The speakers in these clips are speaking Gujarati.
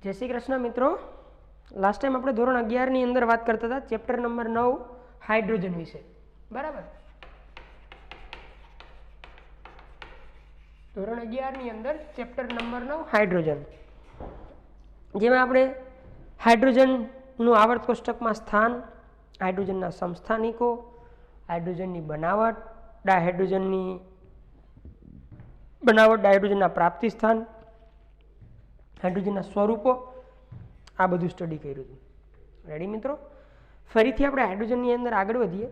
જય શ્રી કૃષ્ણ મિત્રો. લાસ્ટ ટાઈમ આપણે ધોરણ 11 ની અંદર વાત કરતા હતા ચેપ્ટર નંબર 9 હાઇડ્રોજન વિશે, બરાબર. ધોરણ 11 ની અંદર ચેપ્ટર નંબર 9 હાઇડ્રોજન, જેમાં આપણે હાઇડ્રોજનનું આવર્ત કોષ્ટકમાં સ્થાન, હાઇડ્રોજનના સમસ્થાનિકો, હાઇડ્રોજનની બનાવટ, ડાયહાઇડ્રોજનની બનાવટ, ડાયહાઇડ્રોજનના પ્રાપ્તિ સ્થાન, હાઇડ્રોજનના સ્વરૂપો, આ બધું સ્ટડી કર્યું હતું. રેડી મિત્રો? ફરીથી આપણે હાઇડ્રોજનની અંદર આગળ વધીએ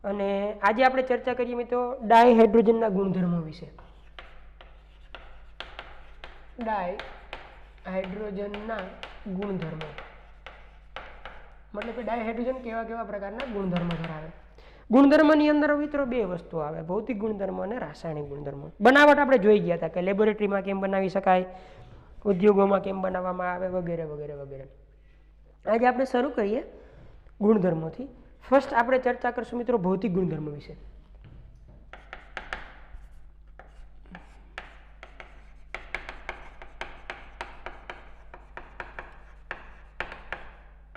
અને આજે આપણે ચર્ચા કરીએ મિત્રો ડાયહાઇડ્રોજનના ગુણધર્મો વિશે. ડાયહાઇડ્રોજનના ગુણધર્મો મતલબ કે ડાયહાઇડ્રોજન કેવા કેવા પ્રકારના ગુણધર્મો ધરાવે. ગુણધર્મની અંદર મિત્રો બે વસ્તુ આવે, ભૌતિક ગુણધર્મો અને રાસાયણિક ગુણધર્મો. બનાવટ આપણે જોઈ ગયા હતા કે લેબોરેટરીમાં કેમ બનાવી શકાય, ઉદ્યોગોમાં કેમ બનાવવામાં આવે, વગેરે વગેરે વગેરે. આજે આપણે શરૂ કરીએ ગુણધર્મોથી. ફર્સ્ટ આપણે ચર્ચા કરશું મિત્રો ભૌતિક ગુણધર્મો વિશે.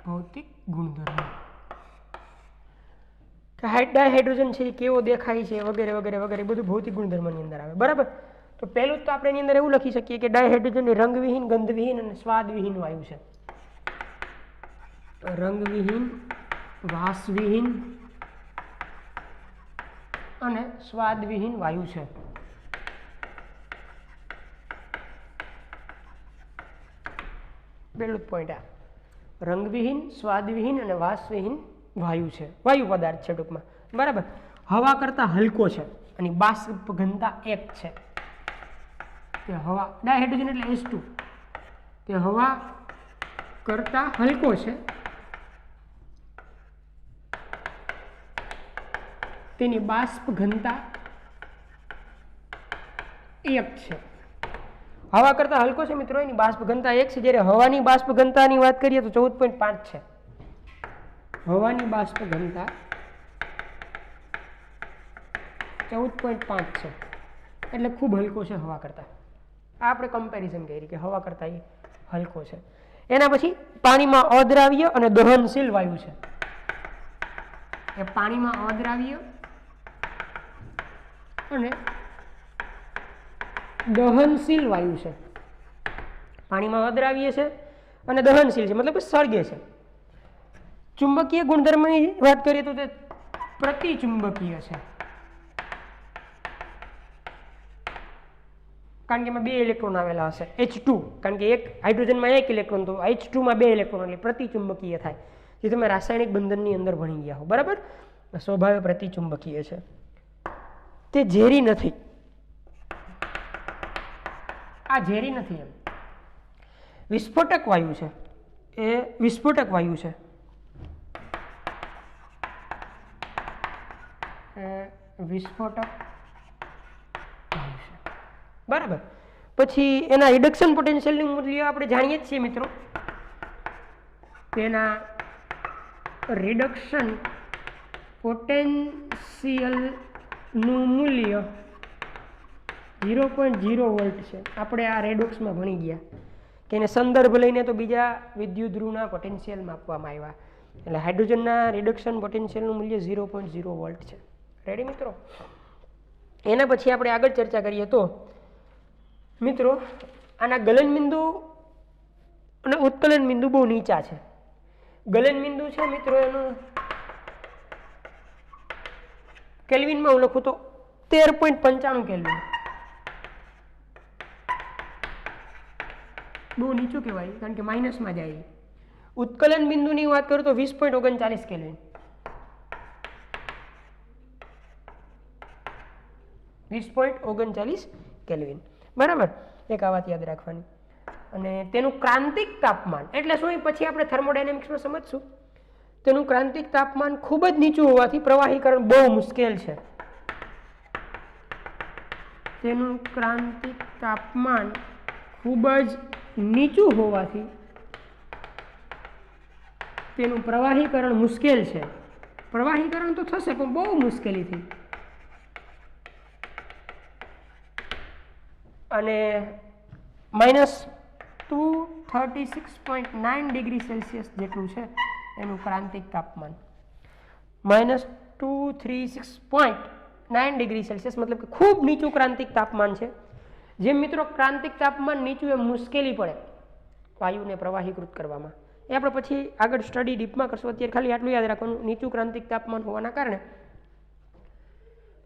ભૌતિક ગુણધર્મો ડાયહાઇડ્રોજન છે એ કેવો દેખાય છે વગેરે વગેરે વગેરે બધું ભૌતિક ગુણધર્મોની અંદર આવે, બરાબર. તો પહેલું તો આપણે એની અંદર એવું લખી શકીએ કે ડાયહાઇડ્રોજન રંગવિહીન, ગંધવિહીન અને સ્વાદવિહીન વાયુ છે. રંગવિહીન, વાસવિહીન અને સ્વાદવિહીન વાયુ છે. પહેલું પોઈન્ટ આ રંગવિહીન, સ્વાદવિહીન અને વાસવિહીન વાયુ છે, વાયુ પદાર્થ છે ટૂંકમાં, બરાબર. હવા કરતાં હલકો છે અને બાષ્પ ઘનતા 1 છે. તે હવા, ડાયહાઇડ્રોજન એટલે H2, તે હવા કરતાં હલકો છે, તેની બાષ્પ ઘનતા 1 છે. હવા કરતાં હલકો છે મિત્રો, એની બાષ્પ ઘનતા 1 છે. જ્યારે હવાની બાષ્પ ઘનતાની વાત કરીએ તો 14.5 છે. હવાની બાષ્પ ઘનતા 14.5 છે, એટલે ખૂબ હલકો છે હવા કરતાં. આ આપણે કમ્પેરિઝન કરી કે હવા કરતાં એ હલકો છે. એના પછી પાણીમાં અદ્રાવ્ય અને દહનશીલ વાયુ છે. એ પાણીમાં અદ્રાવ્ય અને દહનશીલ વાયુ છે. પાણીમાં અદ્રાવ્ય છે અને દહનશીલ છે, મતલબ સળગે છે. ચુંબકીય ગુણધર્મની વાત કરીએ તો તે પ્રતિચુંબકીય છે, કારણ કે એમાં 2 ઇલેક્ટ્રોન આવેલા હશે. H2, કારણ કે એક હાઇડ્રોજનમાં 1 ઇલેક્ટ્રોન, તો H2 માં 2 ઇલેક્ટ્રોન, એટલે પ્રતિચુંબકીય થાય. જે તમે રાસાયણિક બંધનની અંદર ભણી ગયા હો, બરાબર. સ્વભાવે પ્રતિચુંબકીય છે. તે ઝેરી નથી. આ ઝેરી નથી એમ. વિસ્ફોટક વાયુ છે, એ વિસ્ફોટક વાયુ છે. વિસ્ફોટક વાયુ છે, બરાબર. પછી એના રિડક્શન પોટેન્શિયલનું મૂલ્ય આપણે જાણીએ જ છીએ મિત્રો. તેના રિડક્શન પોટેન્શિયલનું મૂલ્ય 0.0 વોલ્ટ છે. આપણે આ રેડોક્સમાં ભણી ગયા કે એને સંદર્ભ લઈને તો બીજા વિદ્યુત ધ્રુવના પોટેન્શિયલ માપવામાં આવ્યા. એટલે હાઇડ્રોજનના રિડક્શન પોટેન્શિયલનું મૂલ્ય 0.0 વોલ્ટ છે. રેડી મિત્રો? એના પછી આપણે આગળ ચર્ચા કરીએ તો મિત્રો આના ગલન બિંદુ અને ઉત્કલન બિંદુ બહુ નીચા છે. ગલન બિંદુ છે મિત્રો એનું કેલ્વિનમાં હું લખું તો 13.95 કેલ્વિન, બહુ નીચું કહેવાય કારણ કે માઇનસમાં જાય. ઉત્કલન બિંદુની વાત કરું તો 20.39 કેલ્વિન, 20.39 કેલ્વિન, બરાબર. એક આ વાત યાદ રાખવાની. અને તેનું ક્રાંતિક તાપમાન એટલે શું, પછી આપણે થર્મોડાયનેમિક્સમાં સમજશું. તેનું ક્રાંતિક તાપમાન ખૂબ જ નીચું હોવાથી પ્રવાહીકરણ બહુ મુશ્કેલ છે. તેનું ક્રાંતિક તાપમાન ખૂબ જ નીચું હોવાથી તેનું પ્રવાહીકરણ મુશ્કેલ છે. પ્રવાહીકરણ તો થશે પણ બહુ મુશ્કેલીથી. અને -2 36.9 ડિગ્રી સેલ્સિયસ જેટલું છે એનું ક્રાંતિક તાપમાન. -236.9 ડિગ્રી સેલ્સિયસ મતલબ કે ખૂબ નીચું ક્રાંતિક તાપમાન છે. જેમ મિત્રો ક્રાંતિક તાપમાન નીચું એ મુશ્કેલી પડે વાયુને પ્રવાહીકૃત કરવામાં, એ આપણે પછી આગળ સ્ટડી ડીપમાં કરશું. અત્યારે ખાલી આટલું યાદ રાખવાનું, નીચું ક્રાંતિક તાપમાન હોવાના કારણે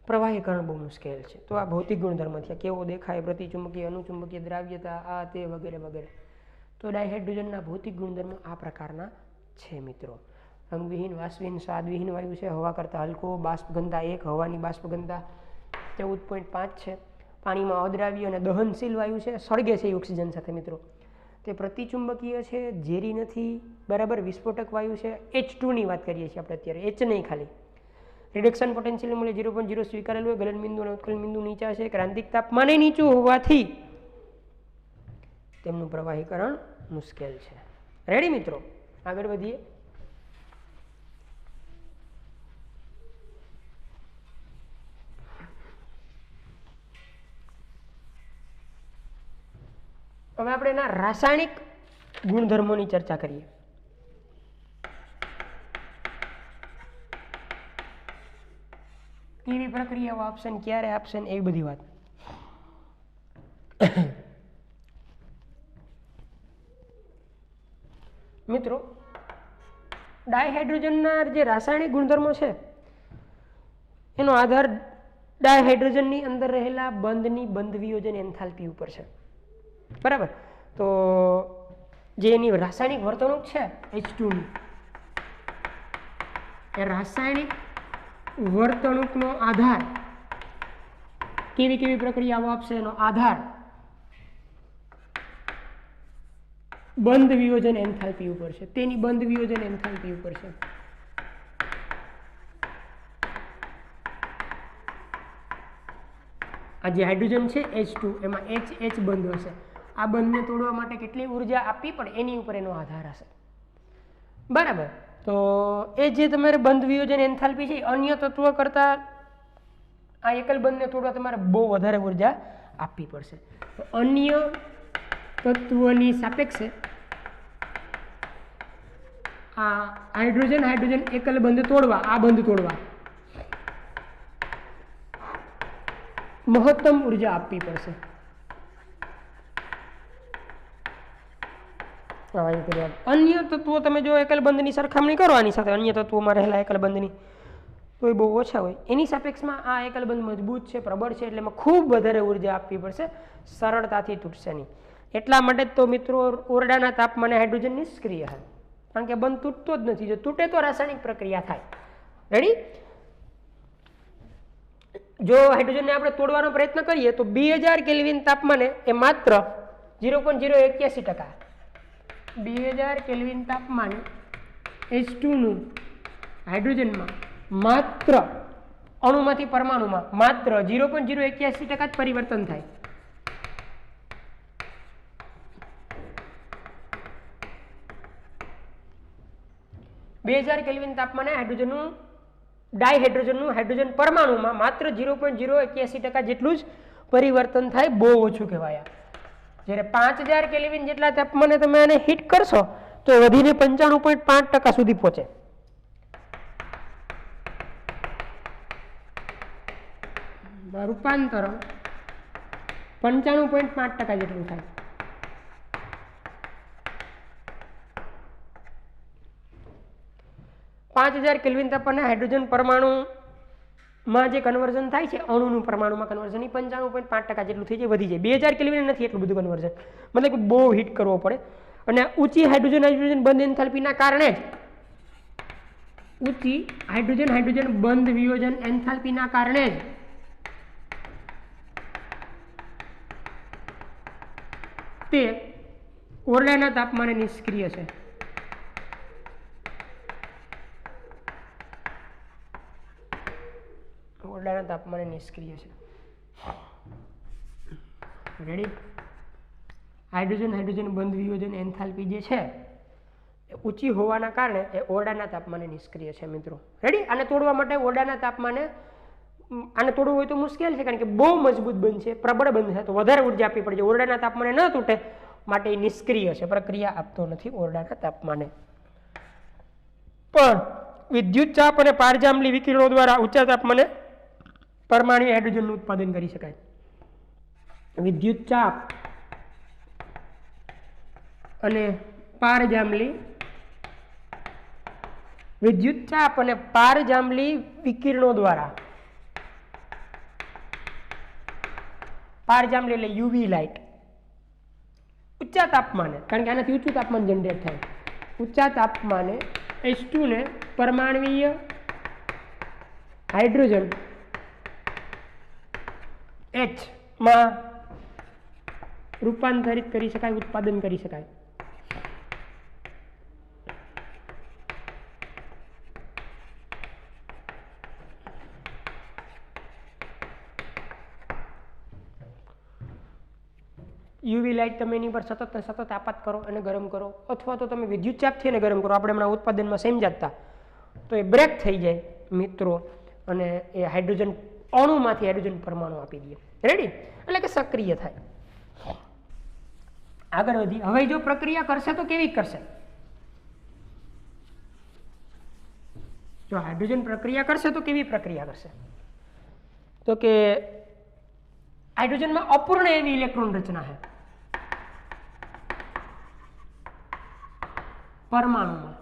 પ્રવાહીકરણ બહુ મુશ્કેલ છે. તો આ ભૌતિક ગુણધર્મ થયા, કેવો દેખાય, પ્રતિચુંબકીય, અનુચુંબકીય, દ્રાવ્યતા, આ તે વગેરે વગેરે. તો ડાયહાઇડ્રોજનના ભૌતિક ગુણધર્મો આ પ્રકારના છે મિત્રો. રંગવિહીન, વાસવિહીન, સ્વાદવિહીન વાયુ છે, હવા કરતાં હલકો, બાષ્પઘનતા 1, હવાની બાષ્પઘનતા 14.5 છે. પાણીમાં અદ્રાવ્ય અને દહનશીલ વાયુ છે, સળગે છે ઓક્સિજન સાથે મિત્રો. તે પ્રતિચુંબકીય છે, ઝેરી નથી, બરાબર, વિસ્ફોટક વાયુ છે. H2 ની વાત કરીએ છીએ આપણે અત્યારે, H નહીં ખાલી. રિડક્શન પોટેન્શિયલ મૂલ્ય 0.0 સ્વીકારેલું હોય, ગલન બિંદુ અને ઉત્કલન બિંદુ નીચા છે, ક્રાંતિક તાપમાને નીચું હોવાથી તેમનું પ્રવાહીકરણ મુશ્કેલ છે. રેડી મિત્રો, આગળ વધીએ. હવે આપણે એના રાસાયણિક ગુણધર્મોની ચર્ચા કરીએ. કેવી પ્રક્રિયાઓ આપશે ને ક્યારે આપશે ને એવી બધી વાત. મિત્રો, ડાયહાઇડ્રોજનના જે રાસાયણિક ગુણધર્મો છે એનો આધાર ડાયહાઇડ્રોજનની અંદર રહેલા બંધની બંધ વિયોજન એન્થાલ્પી ઉપર છે, બરાબર. તો જે એની રાસાયણિક વર્તણૂક છે H2 ની, એ રાસાયણિક વર્તણૂકનો આધાર કેવી કેવી પ્રક્રિયાઓ આપશે એનો આધાર બંધ વિયોજન એન્થાલ્પી ઉપર છે. તેની બંધ વિયોજન એન્થાલ્પી ઉપર છે. આ જે હાઇડ્રોજન છે H2 એમાં H બંધ હશે. આ બંધને તોડવા માટે કેટલી ઉર્જા આપવી પડે એની ઉપર એનો આધાર હશે, બરાબર. તો એ જે તમારે બંધ વિયોજન એન્થાલ્પી છે અન્ય તત્વ કરતાં આ એકલ બંધને તોડવા તમારે બહુ વધારે ઉર્જા આપવી પડશે. તો અન્ય તત્વની સાપેક્ષે આ હાઇડ્રોજન એકલ બંધ તોડવા, આ બંધ તોડવા મહત્તમ ઉર્જા આપવી પડશે. અન્ય તત્વો તમે જો એકલ બંધની સરખામણી કરો આની સાથે, અન્ય તત્વોમાં રહેલા એકલ બંધની, તો એ બહુ ઓછા હોય. એની સાપેક્ષમાં આ એકલ બંધ મજબૂત છે, પ્રબળ છે, એટલે એમાં ખૂબ વધારે ઉર્જા આપવી પડશે, સરળતાથી તૂટશે નહીં. એટલા માટે તો મિત્રો ઓરડાના તાપમાને હાઇડ્રોજન નિષ્ક્રિય છે, કારણ કે બંધ તૂટતો જ નથી. જો તૂટે તો રાસાયણિક પ્રક્રિયા થાય. રેડી? જો હાઇડ્રોજનને આપણે તોડવાનો પ્રયત્ન કરીએ તો 2000 કેલ્વિન તાપમાને એ માત્ર 0.081%, 2000 કેલ્વિન તાપમાને H2 નું હાઇડ્રોજનમાં માત્ર અણુમાંથી પરમાણુમાં માત્ર 0.081% જ પરિવર્તન થાય. કેલ્વિન તાપમાને હાઇડ્રોજનનું ડાયહાઇડ્રોજનનું હાઇડ્રોજન પરમાણુમાં માત્ર 0.081% જેટલું જ પરિવર્તન થાય, બહુ ઓછું કહેવાય. જ્યારે 5000 કેલ્વિન જેટલા તાપમાને તમે આને હીટ કરશો તો વધીને 95.5% સુધી પહોંચે. રૂપાંતરણ 95.5% જેટલું થાય. પાંચ 5000 કેલ્વિન તાપમાને હાઇડ્રોજન પરમાણુમાં જે કન્વર્ઝન થાય છે, અણુનું પરમાણુમાં કન્વર્ઝન, એ 95.5% જેટલું થઈ જાય, વધી જાય. 2000 કેલ્વિન નથી એટલું બધું કન્વર્ઝન, મતલબ કે બહુ હીટ કરવો પડે. અને ઊંચી હાઇડ્રોજન બંધ એન્થાલ્પીના કારણે જ, ઊંચી હાઇડ્રોજન બંધ વિયોજન એન્થાલ્પીના કારણે જ તે ઓરડાના તાપમાને નિષ્ક્રિય છે. ઓરડાના તાપમાને નિષ્ક્રિય છે. રેડી? હાઇડ્રોજન બંધ વિયોજન એન્થાલ્પી જે છે એ ઊંચી હોવાના કારણે એ ઓરડાના તાપમાને નિષ્ક્રિય છે મિત્રો. રેડી? આને તોડવા માટે ઓરડાના તાપમાને આને તોડવું હોય તો મુશ્કેલ છે, કારણ કે બહુ મજબૂત બંધ છે, પ્રબળ બંધ છે, તો વધારે ઉર્જા આપવી પડે છે. ઓરડાના તાપમાને ન તૂટે માટે એ નિષ્ક્રિય છે, પ્રક્રિયા આપતો નથી ઓરડાના તાપમાને. પણ વિદ્યુત ચાપ અને પારજાંબલી વિકિરણો દ્વારા ઊંચા તાપમાને પરમાણ્વીય હાઇડ્રોજનનું ઉત્પાદન કરી શકાય. વિદ્યુત ચાપ અને પારજાંબલી વિકિરણો દ્વારા, પારજાંબલી એટલે યુવી લાઇટ, ઊંચા તાપમાને, કારણ કે આનાથી ઊંચું તાપમાન જનરેટ થાય, ઊંચા તાપમાને H2 ને પરમાણ્વીય હાઇડ્રોજન H માં રૂપાંતરિત કરી શકાય, ઉત્પાદન કરી શકાય. યુવી લાઇટ તમે એની પર સતત આપાત કરો અને ગરમ કરો, અથવા તો તમે વિદ્યુત ચાપથી એને ગરમ કરો. આપણે હમણાં ઉત્પાદનમાં સમજ્યા હતા, તો એ બ્રેક થઈ જાય મિત્રો, અને એ હાઇડ્રોજન અણુમાંથી હાઇડ્રોજન પરમાણુ આપી દે. રેડી? એટલે કે સક્રિય થાય. આગળ વધી. હવે જો પ્રક્રિયા કરશે તો કેવી કરશે? જો હાઇડ્રોજન પ્રક્રિયા કરશે તો કેવી પ્રક્રિયા કરશે? તો કે હાઇડ્રોજનમાં અપૂર્ણ એવી ઇલેક્ટ્રોન રચના છે પરમાણુમાં,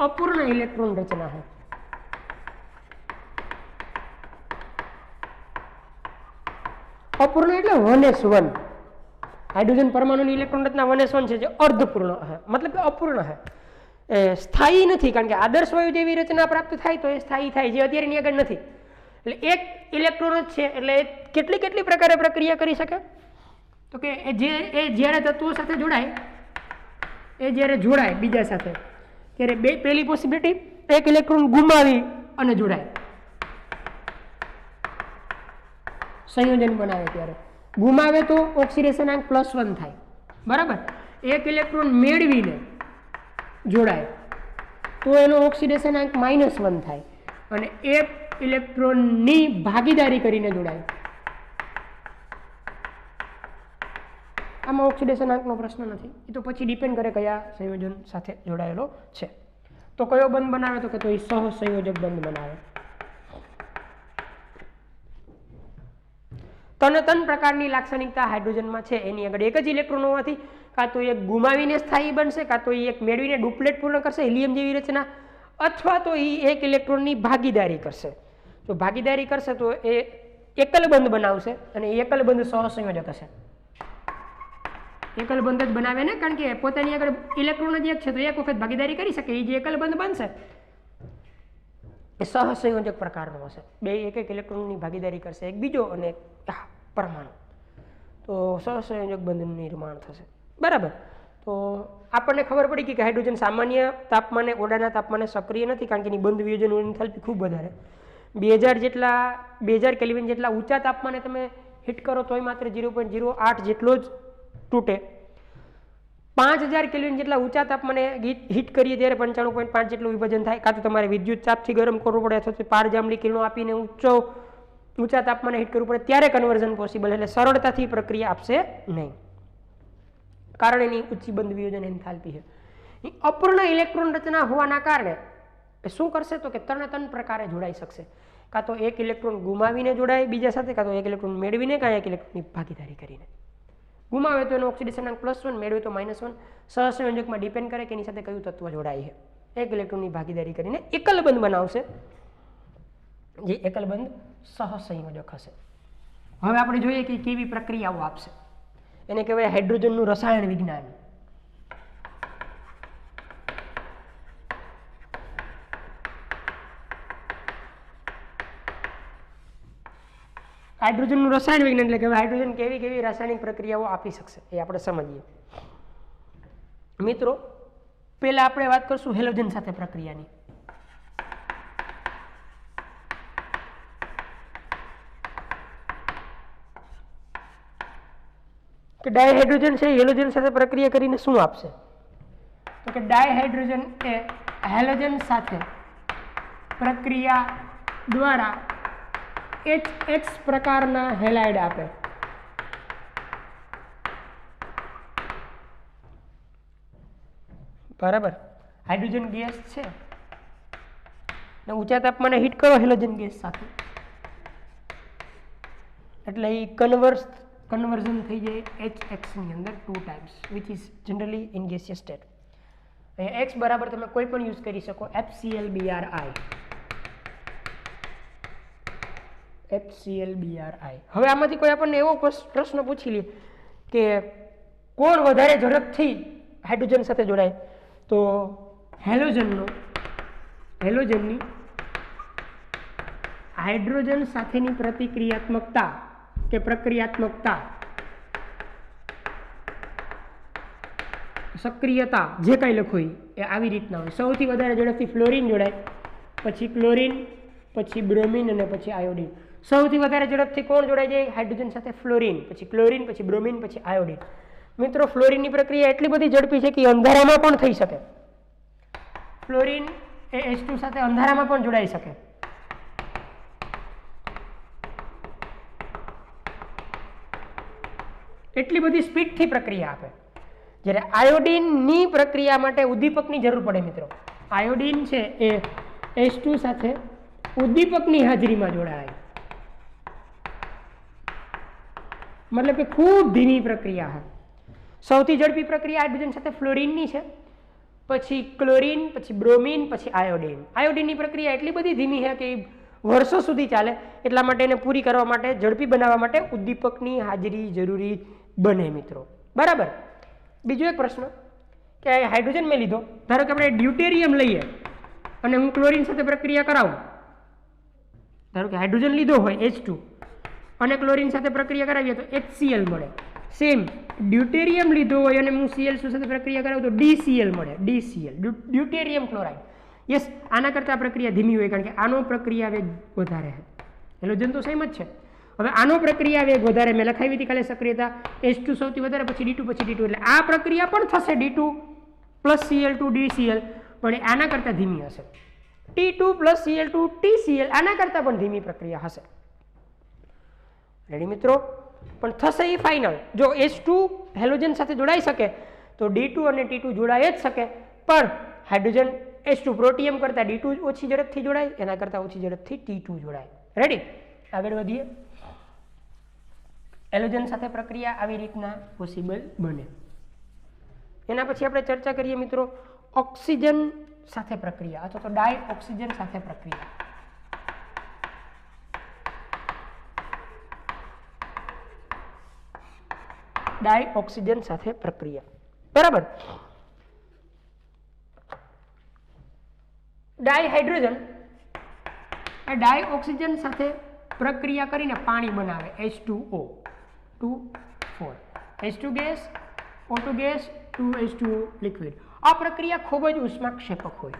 અપૂર્ણ ઇલેક્ટ્રોન રચના है. અપૂર્ણ એટલે 1s1. હાઇડ્રોજન પરમાણુની ઇલેક્ટ્રોન રચના 1s1 છે, જે અર્ધપૂર્ણ છે, મતલબ કે અપૂર્ણ છે, એ સ્થાયી નથી. કારણ કે આદર્શ વાયુ જેવી રચના પ્રાપ્ત થાય તો એ સ્થાયી થાય, જે અત્યારે ની આગળ નથી. એટલે એક ઇલેક્ટ્રોન જ છે, એટલે કેટલી પ્રકારે પ્રક્રિયા કરી શકે? તો કે એ જ્યારે તત્વો સાથે જોડાય, એ જ્યારે જોડાય બીજા સાથે, ત્યારે પહેલી પોસિબિલિટી એક ઇલેક્ટ્રોન ગુમાવી અને જોડાય, સંયોજન બનાવે. ત્યારે ગુમાવે તો ઓક્સિડેશન આંક +1 થાય, બરાબર. એક ઇલેક્ટ્રોન મેળવીને જોડાય તો એનો ઓક્સિડેશન આંક -1 થાય, અને એક ઇલેક્ટ્રોનની ભાગીદારી કરીને જોડાય, આમાં ઓક્સિડેશન આંકનો પ્રશ્ન નથી. એ તો પછી ડિપેન્ડ કરે કયા સંયોજન સાથે જોડાયેલો છે. તો કયો બંધ બનાવે? તો કે તો એ સહસંયોજક બંધ બનાવે. ત્રણ પ્રકારની લાક્ષણિકતા હાઇડ્રોજનમાં છે. એની આગળ એક જ ઇલેક્ટ્રોન હોવાથી કાં તો એક ગુમાવીને સ્થાયી બનશે, કાં તો એ એક મેળવીને ડુપ્લેટ પૂર્ણ કરશે, હિલિયમ જેવી રચના, અથવા તો એ એક ઇલેક્ટ્રોનની ભાગીદારી કરશે. જો ભાગીદારી કરશે તો એ એકલ બંધ બનાવશે, અને એ એકલ બંધ સહસંયોજક હશે. એકલ બંધ જ બનાવે ને, કારણ કે પોતાની આગળ ઇલેક્ટ્રોન જ એક છે, તો એક વખત ભાગીદારી કરી શકે. એ જે એકલ બંધ બનશે એ સહસંયોજક પ્રકારનો હશે. બે એક ઇલેક્ટ્રોનની ભાગીદારી કરશે, એક બીજો અને પરમાણુ, તો સહસંયોજક બંધનું નિર્માણ થશે. બરાબર. તો આપણને ખબર પડી કે હાઇડ્રોજન સામાન્ય તાપમાને, ઓરડાના તાપમાને સક્રિય નથી, કારણ કે એની બંધ વિયોજન એન્થાલ્પી ખૂબ વધારે. 2000 કેલ્વિન જેટલા ઊંચા તાપમાને તમે હિટ કરો તોય માત્ર 0.08 જેટલો જ તૂટે. 5000 કેલ્વિન જેટલા ઊંચા તાપમાને હિટ કરીએ ત્યારે 95.5 જેટલું વિભાજન થાય. કાં તો તમારે વિદ્યુત ચાપથી ગરમ કરવું પડે, અથવા તો પારજાંબલી કિરણો આપીને ઊંચા તાપમાને હિટ કરવું પડે, ત્યારે કન્વર્ઝન પોસિબલ. એટલે સરળતાથી પ્રક્રિયા આપશે નહીં, કારણ એની ઊંચી બંધ વિયોજન એન્થાલ્પી છે. અપૂર્ણ ઇલેક્ટ્રોન રચના હોવાના કારણે શું કરશે? તો કે ત્રણ પ્રકારે જોડાઈ શકશે. કાં તો એક ઇલેક્ટ્રોન ગુમાવીને જોડાય બીજા સાથે, કાં તો એક ઇલેક્ટ્રોન મેળવીને, કાં એક ઇલેક્ટ્રોનની ભાગીદારી કરીને. ગુમાવે તો એનો ઓક્સિડેશન આંક +1, મેળવે તો -1. સહસંયોજકમાં ડિપેન્ડ કરે કે એની સાથે કયું તત્વ જોડાય છે. એક ઇલેક્ટ્રોનની ભાગીદારી કરીને એકલ બંધ બનાવશે, જે એકલ બંધ સહસંયોજક હશે. હવે આપણે જોઈએ કે કેવી પ્રક્રિયાઓ આપશે. એને કહેવાય હાઇડ્રોજનનું રસાયણ વિજ્ઞાન. હાઇડ્રોજનનું રસાયણ વિજ્ઞાન એટલે કે હાઇડ્રોજન કેવી રાસાયણિક પ્રક્રિયાઓ આપી શકશે એ આપણે સમજીએ. મિત્રો, પહેલા આપણે વાત કરશું હેલોજન સાથે પ્રક્રિયાની. કે ડાયહાઇડ્રોજન છે હેલોજન સાથે પ્રક્રિયા કરીને શું આપશે? તો કે ડાયહાઇડ્રોજન એ હેલોજન સાથે પ્રક્રિયા દ્વારા HH પ્રકારના હેલાઇડ આપે. બરાબર. હાઇડ્રોજન ગેસ છે ને ઊંચા તાપમાને હીટ કરો હેલોજન ગેસ સાથે એટલે એ કન્વર્ઝન થઈ જાય HX ની અંદર 2 times which is generally in gaseous state. અહીંયા X બરાબર તમે કોઈ પણ યુઝ કરી શકો FCl-BrI. હવે આમાંથી કોઈ આપણને એવો પ્રશ્ન પૂછી લે કે કોણ વધારે ઝડપથી હાઇડ્રોજન સાથે જોડાય, તો હેલોજનની હાઇડ્રોજન સાથેની પ્રતિક્રિયાત્મકતા કે પ્રક્રિયાત્મકતા સક્રિયતા જે કાંઈ લખો એ આવી રીતના હોય. સૌથી વધારે ઝડપથી ફ્લોરિન જોડાય, પછી ક્લોરિન, પછી બ્રોમિન અને પછી આયોડિન. સૌથી વધારે ઝડપથી કોણ જોડાઈ જાય હાઇડ્રોજન સાથે? ફ્લોરિન, પછી ક્લોરિન, પછી બ્રોમિન, પછી આયોડિન. મિત્રો ફ્લોરિનની પ્રક્રિયા એટલી બધી ઝડપી છે કે અંધારામાં પણ થઈ શકે. ફ્લોરિન એ H2 સાથે અંધારામાં પણ જોડાઈ શકે. એટલી બધી સ્પીડથી પ્રક્રિયા આપે. જ્યારે આયોડિનની પ્રક્રિયા માટે ઉદ્દીપકની જરૂર પડે મિત્રો. આયોડિન છે એ H2 સાથે ઉદ્દીપકની હાજરીમાં જોડાય, મતલબ કે ખૂબ ધીમી પ્રક્રિયા છે. સૌથી ઝડપી પ્રક્રિયા હાઇડ્રોજન સાથે ફ્લોરિનની છે, પછી ક્લોરિન, પછી બ્રોમિન, પછી આયોડિન. આયોડિનની પ્રક્રિયા એટલી બધી ધીમી છે કે વર્ષો સુધી ચાલે. એટલા માટે એને પૂરી કરવા માટે, ઝડપી બનાવવા માટે ઉદ્દીપકની હાજરી જરૂરી બને મિત્રો. બરાબર. બીજો એક પ્રશ્ન કે હાઇડ્રોજન મેં લીધો, ધારો કે આપણે ડ્યુટેરિયમ લઈએ અને હું ક્લોરિન સાથે પ્રક્રિયા કરાવું. ધારો કે હાઇડ્રોજન લીધો હોય H2 અને ક્લોરિન સાથે પ્રક્રિયા કરાવીએ તો HCl મળે. સેમ ડ્યુટેરિયમ લીધો હોય અને હું Cl2 સાથે પ્રક્રિયા કરાવું તો DCl મળે. DCl deuterium chloride. યસ, આના કરતાં પ્રક્રિયા ધીમી હોય કારણ કે આનો પ્રક્રિયા વેગ વધારે છે. હેલોજન તો સેમ જ છે. હવે આનો પ્રક્રિયા વેગ વધારે, મેં લખાવી હતી કાલે સક્રિયતા H2 સૌથી વધારે, પછી D2, પછી D2, એટલે આ પ્રક્રિયા પણ થશે D2 + Cl2 DCl, પણ આના કરતાં ધીમી હશે. T2 + Cl2 TCl આના કરતાં પણ ધીમી પ્રક્રિયા હશે. રેડી મિત્રો? પણ થશે એ ફાઇનલ. જો H2 હેલોજન સાથે જોડાઈ શકે તો D2 અને T2 જોડાઈ જ શકે, પણ હાઇડ્રોજન H2 પ્રોટિયમ કરતાં D2 ઓછી ઝડપથી જોડાય, એના કરતાં ઓછી ઝડપથી T2 જોડાય. રેડી? આગળ વધીએ. હેલોજન સાથે પ્રક્રિયા આવી રીતના પોસિબલ બને. એના પછી આપણે ચર્ચા કરીએ મિત્રો ઓક્સિજન સાથે પ્રક્રિયા અથવા તો ડાય ઓક્સિજન સાથે પ્રક્રિયા. ડાય ઓક્સિજન સાથે પ્રક્રિયા. બરાબર. ડાયહાઇડ્રોજન એ ડાય ઓક્સિજન સાથે પ્રક્રિયા કરીને પાણી બનાવે. H2O 2 4 H2 gas, O2 gas, 2H2O liquid. આ પ્રક્રિયા ખૂબ જ ઉષ્માક્ષેપક હોય.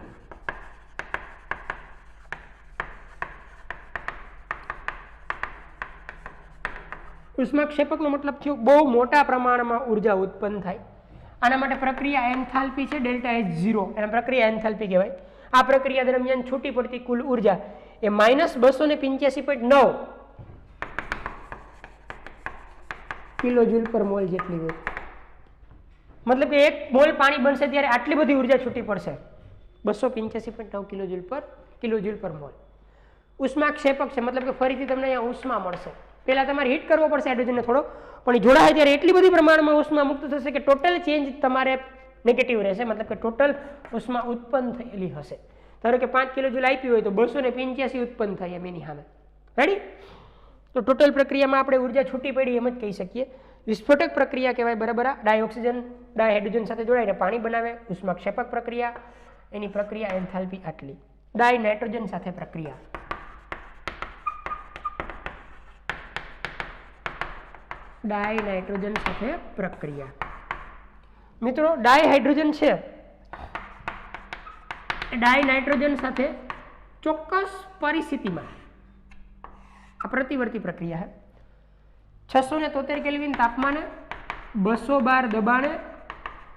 ઉષ્માક્ષેપકનો મતલબ થયો બહુ મોટા પ્રમાણમાં ઉર્જા ઉત્પન્ન થાય. આના માટે પ્રક્રિયા એન્થાલ્પી છે ΔH0, એના પ્રક્રિયા એન્થાલ્પી કહેવાય. આ પ્રક્રિયા દરમિયાન છૂટી પડતી કુલ ઉર્જા એ -285.9 કિલોજૂલ પર મોલ જેટલી હોય. મતલબ કે 1 મોલ પાણી બનશે ત્યારે આટલી બધી ઉર્જા છૂટી પડશે, 285.9 કિલોજૂલ પર મોલ. ઉષ્માક્ષેપક છે, મતલબ કે ફરીથી તમને અહીંયા ઉષ્મા મળશે. પહેલા તમારે હીટ કરવો પડશે હાઇડ્રોજનને થોડો, પણ જોડાય ત્યારે એટલી બધી પ્રમાણમાં ઉષ્મા મુક્ત થશે કે ટોટલ ચેન્જ તમારે નેગેટિવ રહેશે, મતલબ કે ટોટલ ઉષ્મા ઉત્પન્ન થયેલી હશે. ધારો કે 5 કિલોજૂલ આપી હોય તો 285 ઉત્પન્ન થાય એમ એની સામે. રેડી? તો ટોટલ પ્રક્રિયામાં આપણે ઉર્જા છૂટી પડી એમ જ કહી શકીએ. વિસ્ફોટક પ્રક્રિયા કહેવાય. બરાબર. ડાયઓક્સિજન ડાયહાઇડ્રોજન સાથે જોડાઈને પાણી બનાવે. ઉષ્માક્ષેપક પ્રક્રિયા, એની પ્રક્રિયા એન્થાલ્પી આટલી. ડાય નાઇટ્રોજન સાથે પ્રક્રિયા. ડાય નાઇટ્રોજન સાથે પ્રક્રિયા. મિત્રો ડાયહાઇડ્રોજન છે, ડાય નાઇટ્રોજન સાથે ચોક્કસ પરિસ્થિતિમાં આ પ્રતિવર્તી પ્રક્રિયા છે. 673 કેલ્વિન તાપમાને, 212 દબાણે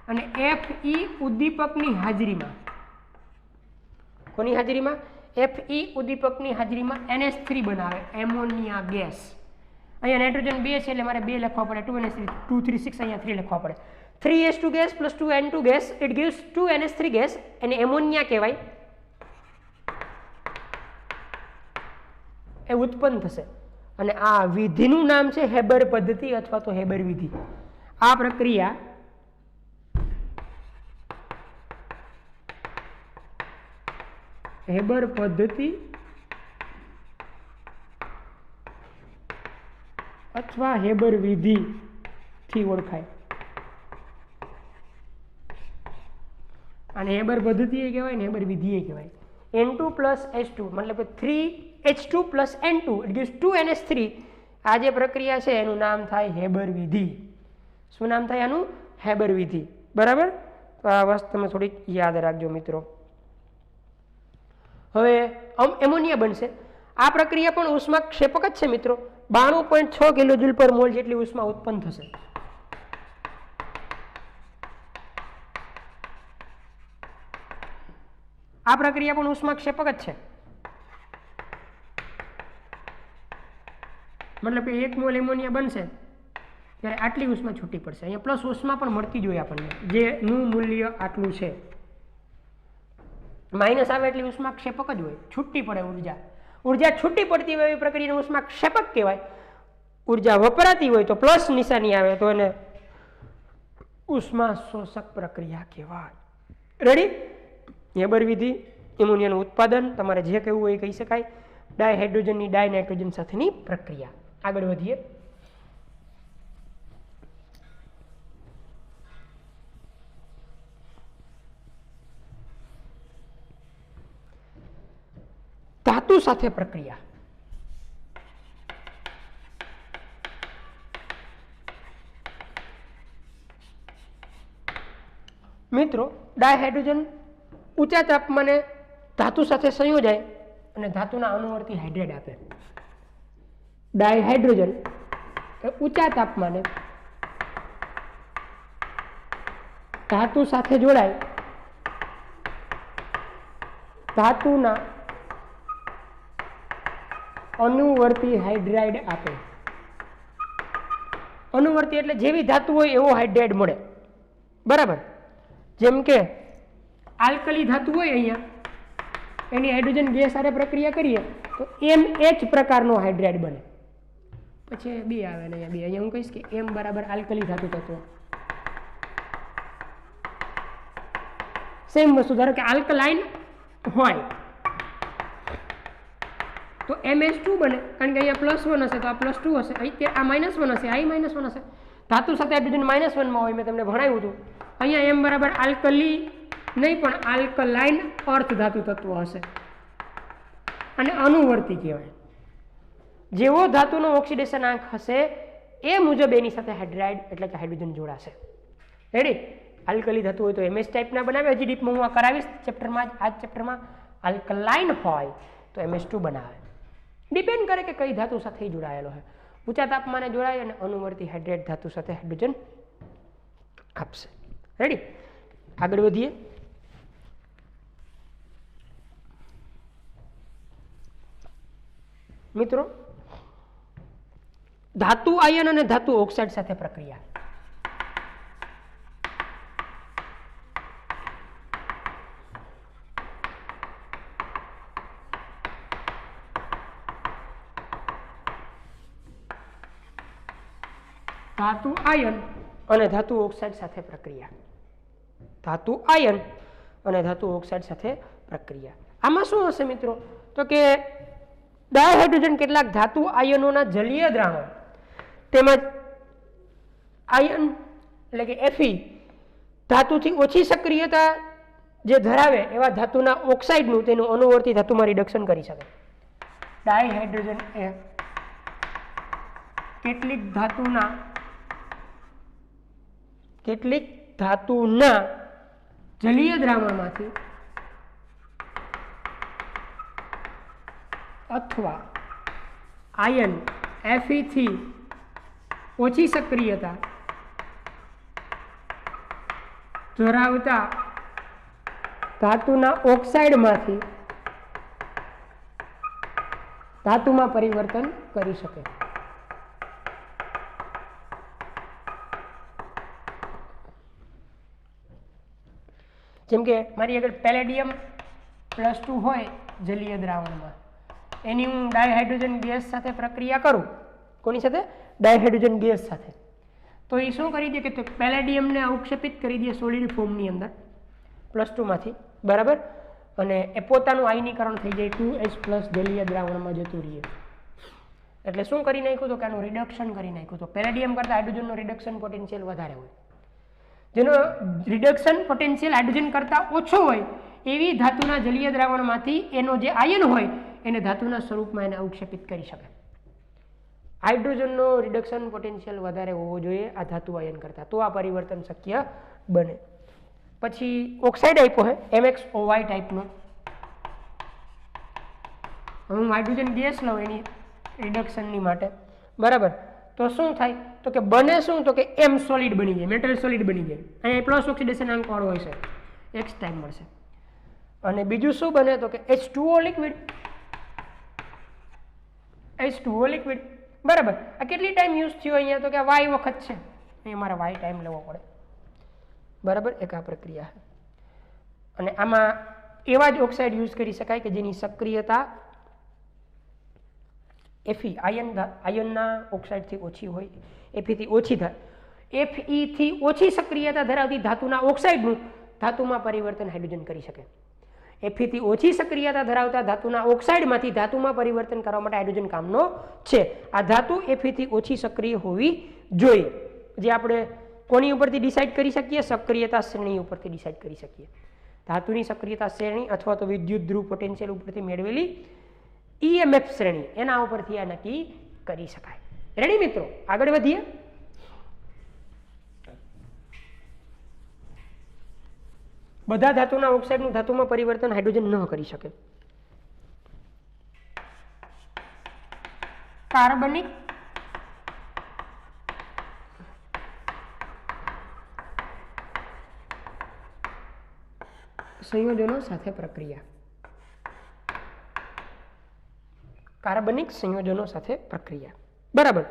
અને Fe ઉદ્દીપકની હાજરીમાં. કોની હાજરીમાં? Fe ઉદ્દીપકની હાજરીમાં NH3 બનાવે, એમોનિયા ગેસ. અહીંયા નાઇટ્રોજન 2 છે એટલે મારે 2 લખવા પડે, 2 અને 3 2 3 6, અહીંયા 3 લખવા પડે. 3s2 gas plus 2n2 gas it gives 2ns3 gas, એને એમોનિયા કહેવાય, એ ઉત્પન્ન થશે. અને આ વિધિનું નામ છે હેબર પદ્ધતિ અથવા તો હેબર વિધિ. આ પ્રક્રિયા હેબર પદ્ધતિ અથવા હેબર વિધિ થી ઓળખાય. અને હેબર પદ્ધતિ એ કહેવાય ને હેબર વિધિ એ કહેવાય. N2 પ્લસ H2 મતલબ 3H2 plus N2 it gives 2NH3. આ જે પ્રક્રિયા છે એનું નામ થાય હેબર વિધિ. શું નામ થાય આનું? હેબર વિધિ. બરાબર? તો આ વસ્તુ તમે થોડીક યાદ રાખજો મિત્રો. હવે એમોનિયા બનશે. આ પ્રક્રિયા પણ ઉષ્માક્ષેપક જ છે મિત્રો. 92.6 કિલોજુલ પર મોલ જેટલી ઉષ્મા ઉત્પન્ન થશે. આ પ્રક્રિયા પણ ઉષ્માક્ષેપક જ છે. મતલબ કે 1 મોલ એમોનિયા બનશે ત્યારે આટલી ઉષ્મા છૂટી પડશે. અહીંયા પ્લસ ઉષ્મા પણ મળતી જોઈએ આપણને, જેનું મૂલ્ય આટલું છે. માઇનસ આવે એટલે ઉષ્માક્ષેપક જ હોય, છૂટી પડે ઉર્જા. ઉર્જા છૂટી પડતી હોય એવી પ્રક્રિયાને ઉષ્માક્ષેપક કહેવાય. ઉર્જા વપરાતી હોય તો પ્લસ નિશાની આવે તો એને ઉષ્મા શોષક પ્રક્રિયા કહેવાય. રેડી? હેબર વિધિ, એમોનિયાનું ઉત્પાદન, તમારે જે કહેવું હોય એ કહી શકાય. ડાયહાઇડ્રોજનની ડાયનાઇટ્રોજન સાથેની પ્રક્રિયા. આગળ વધીએ. ધાતુ સાથે પ્રક્રિયા. મિત્રો, ડાયહાઇડ્રોજન ઊંચા તાપમાને ધાતુ સાથે સંયોજાય અને ધાતુના અણુવર્તી હાઇડ્રેટ આપે. ડાયહાઇડ્રોજન એ ઊંચા તાપમાને ધાતુ સાથે જોડાય, ધાતુના અનુવર્તી હાઇડ્રાઇડ આપે. અનુવર્તી એટલે જેવી ધાતુ હોય એવો હાઇડ્રાઇડ મળે. બરાબર? જેમ કે આલ્કલી ધાતુ હોય, અહીંયા એની હાઇડ્રોજન ગેસ સાથે પ્રક્રિયા કરીએ તો MH પ્રકારનો હાઇડ્રાઇડ બને. પછી 2 આવે ને અહીંયા 2. અહીંયા હું કહીશ કે M બરાબર આલ્કલી ધાતુ તત્વ. સેમ વસ્તુ, ધારો કે આલ્કલાઇન હોય તો MH2 બને, કારણ કે અહીંયા +1 હશે તો આ +2 હશે, અહીં આ -1 હશે, આ -1 હશે. ધાતુ સાથે હાઇડ્રોજન -1 માં હોય, મેં તમને ભણાવ્યું હતું. અહીંયા M બરાબર આલ્કલી નહીં પણ આલ્કલાઇન અર્થ ધાતુ તત્વ હશે અને અનુવર્તી કહેવાય. જેવો ધાતુનો ઓક્સિડેશન આંક હશે એ મુજબ એની સાથે હાઇડ્રાઇડ એટલે કે હાઇડ્રોજન જોડાશે. રેડી? આલ્કલી ધાતુ હોય તો MS ટાઈપના બનાવે. હજી ડીપમાં હું આ કરાવીશ ચેપ્ટરમાં, આ ચેપ્ટરમાં. આલ્કલાઇન હોય તો MS2 બનાવે. ડિપેન્ડ કરે કે કઈ ધાતુ સાથે જોડાયેલો છે. ઊંચા તાપમાને જોડાય અને અનુવર્તી હાઇડ્રેટ ધાતુ સાથે હાઇડ્રોજન આપશે. રેડી? આગળ વધીએ. મિત્રો, ધાતુ આયન અને ધાતુ ઓક્સાઇડ સાથે પ્રક્રિયા. ધાતુ આયન અને ધાતુ ઓક્સાઇડ સાથે પ્રક્રિયા. ધાતુ આયન અને ધાતુ ઓક્સાઇડ સાથે પ્રક્રિયા. આમાં શું હશે મિત્રો? તો કે ડાયહાઇડ્રોજન કેટલાક ધાતુ આયનોના જલીય દ્રાવણ તેમજ આયન એટલે કે Fe ધાતુથી ઓછી સક્રિયતા જે ધરાવે એવા ધાતુના ઓક્સાઇડનું તેનું અનુવર્તી ધાતુમાં રિડક્શન કરી શકે. ડાયહાઇડ્રોજન એ કેટલીક ધાતુના જલીય દ્રાવણમાંથી અથવા આયન Fe થી ઓછી સક્રિયતા ધરાવતા ધાતુના ઓક્સાઇડમાંથી ધાતુમાં પરિવર્તન કરી શકે. જેમ કે મારી આગળ પેલેડિયમ +2 હોય જલીય દ્રાવણમાં, એની હું ડાયહાઇડ્રોજન ગેસ સાથે પ્રક્રિયા કરું, કોની સાથે? ડાયહાઇડ્રોજન ગેસ સાથે, તો એ શું કરી દે કે પેલેડિયમને અવક્ષેપિત કરી દે સોલિડ ફોર્મની અંદર +2 માંથી, બરાબર, અને એ પોતાનું આયનીકરણ થઈ જાય 2H+ જલીય દ્રાવણમાં જતું રહીએ. એટલે શું કરી નાખ્યું તો કે આનું રિડક્શન કરી નાખ્યું. તો પેલેડિયમ કરતાં હાઇડ્રોજનનો રિડક્શન પોટેન્શિયલ વધારે હોય, જેનો રિડક્શન પોટેન્શિયલ હાઇડ્રોજન કરતાં ઓછો હોય એવી ધાતુના જલીય દ્રાવણમાંથી એનો જે આયન હોય એને ધાતુના સ્વરૂપમાં એને અવક્ષેપિત કરી શકે. હાઇડ્રોજનનો રિડક્શન પોટેન્શિયલ વધારે હોવો જોઈએ આ ધાતુ આયન કરતાં, તો આ પરિવર્તન શક્ય બને. પછી ઓક્સાઇડ આપ્યો છે MXOY ટાઈપનો. હું હાઇડ્રોજન ગેસ લઉં એની રિડક્શનની માટે, બરાબર, તો શું થાય તો કે બને શું તો કે M સોલિડ બની જાય, મેટલ સોલિડ બની જાય. અહીંયા પ્લસ ઓક્સિડેશન અંક વાળો હોય છે, X ટાઈમ મળશે. અને બીજું શું બને તો કે H2O લિક્વિડ, H2O લિક્વિડ, બરાબર. આ કેટલી ટાઈમ યુઝ થયો અહીંયા તો કે Y વખત છે, અહીંયા મારે Y ટાઈમ લેવો પડે, બરાબર. એક આ પ્રક્રિયા છે. અને આમાં એવા જ ઓક્સાઇડ યુઝ કરી શકાય કે જેની સક્રિયતા Fe આયનના ઓક્સાઇડથી ઓછી હોય, Fe થી ઓછી થાય. Fe થી ઓછી સક્રિયતા ધરાવતી ધાતુના ઓક્સાઇડનું ધાતુમાં પરિવર્તન હાઇડ્રોજન કરી શકે. Fe થી ઓછી સક્રિયતા ધરાવતા ધાતુના ઓક્સાઇડમાંથી ધાતુમાં પરિવર્તન કરવા માટે હાઇડ્રોજન કામનો છે. આ ધાતુ Fe થી ઓછી સક્રિય હોવી જોઈએ, જે આપણે કોની ઉપરથી ડિસાઇડ કરી શકીએ? સક્રિયતા શ્રેણી ઉપરથી ડિસાઇડ કરી શકીએ. ધાતુની સક્રિયતા શ્રેણી અથવા તો વિદ્યુત ધ્રુવ પોટેન્શિયલ ઉપરથી મેળવેલી EMF શ્રેણી, એના ઉપરથી આ નક્કી કરી શકાય. રેડી મિત્રો, આગળ વધીએ. બધા ધાતુના ઓક્સાઇડનું ધાતુમાં પરિવર્તન હાઇડ્રોજન ન કરી શકે. કાર્બનિક સંયોજનો સાથે પ્રક્રિયા, કાર્બનિક સંયોજનો સાથે પ્રક્રિયા, બરાબર.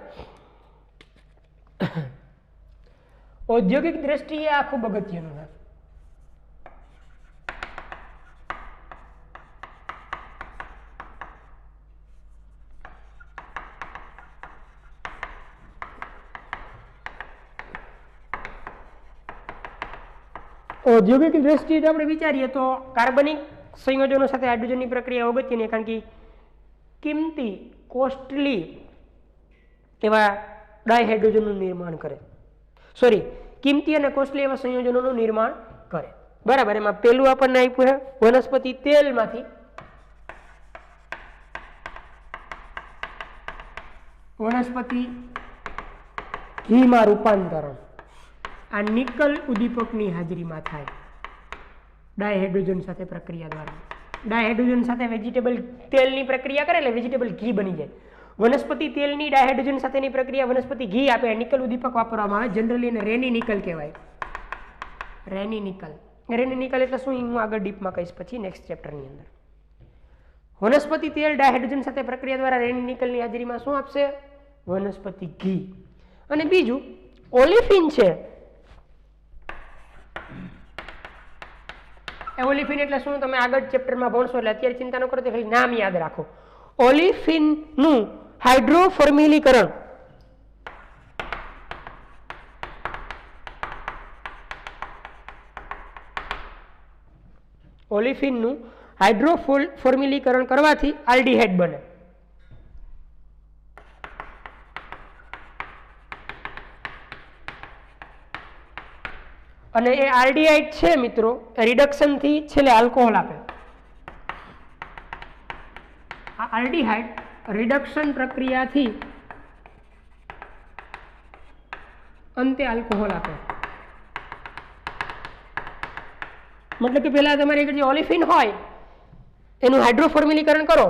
ઔદ્યોગિક દ્રષ્ટિએ આ ખૂબ અગત્યનું છે. ઔદ્યોગિક દ્રષ્ટિએ આપણે વિચારીએ તો કાર્બનિક સંયોજનો સાથે હાઇડ્રોજનની પ્રક્રિયા અગત્યની, કારણ કે કિંમતી કોસ્ટલી એવા ડાયહાઇડ્રોજનનું નિર્માણ કરે, કિંમતી અને કોસ્ટલી એવા સંયોજનોનું નિર્માણ કરે, બરાબર. એમાં પહેલું આપણને આપ્યું છે વનસ્પતિ તેલમાંથી વનસ્પતિ ઘીમાં રૂપાંતરણ. આ નિકલ ઉદ્દીપકની હાજરીમાં થાય ડાયહાઇડ્રોજન સાથે પ્રક્રિયા દ્વારા. ડાયહાઇડ્રોજન સાથે વેજીટેબલ તેલની પ્રક્રિયા કરે એટલે વેજીટેબલ ઘી બની જાય. વનસ્પતિ તેલની ડાયહાઇડ્રોજન સાથેની પ્રક્રિયા વનસ્પતિ ઘી આપે. નિકલ ઉદ્દીપક વાપરવામાં આવે, જનરલી એને રેની નિકલ કહેવાય. રેની નિકલ એટલે શું હું આગળ ડીપમાં કહીશ પછી નેક્સ્ટ ચેપ્ટરની અંદર. વનસ્પતિ તેલ ડાયહાઇડ્રોજન સાથે પ્રક્રિયા દ્વારા રેની નિકલની હાજરીમાં શું આપશે? વનસ્પતિ ઘી. અને બીજું ઓલિફિન છે. ઓલિફિન એટલે શું તમે આગળ ચેપ્ટરમાં ભણશો, એટલે અત્યારે ચિંતા ન કરો, તો ખાલી નામ યાદ રાખો. ઓલિફિનનું હાઇડ્રોફોર્મિલીકરણ હાઇડ્રોફોર્મિલીકરણ કરવાથી આલ્ડીહાઇડ બને. અને એ આલ્ડીહાઇડ છે મિત્રો, રિડક્શન થી છેલ્લે આલ્કોહોલ આપે. આ આલ્ડીહાઇડ રિડક્શન પ્રક્રિયાથી અંતે આલ્કોહોલ આપે. મતલબ કે પહેલા તમારી જે ઓલિફિન હોય એનું હાઇડ્રોફોર્મિલીકરણ કરો.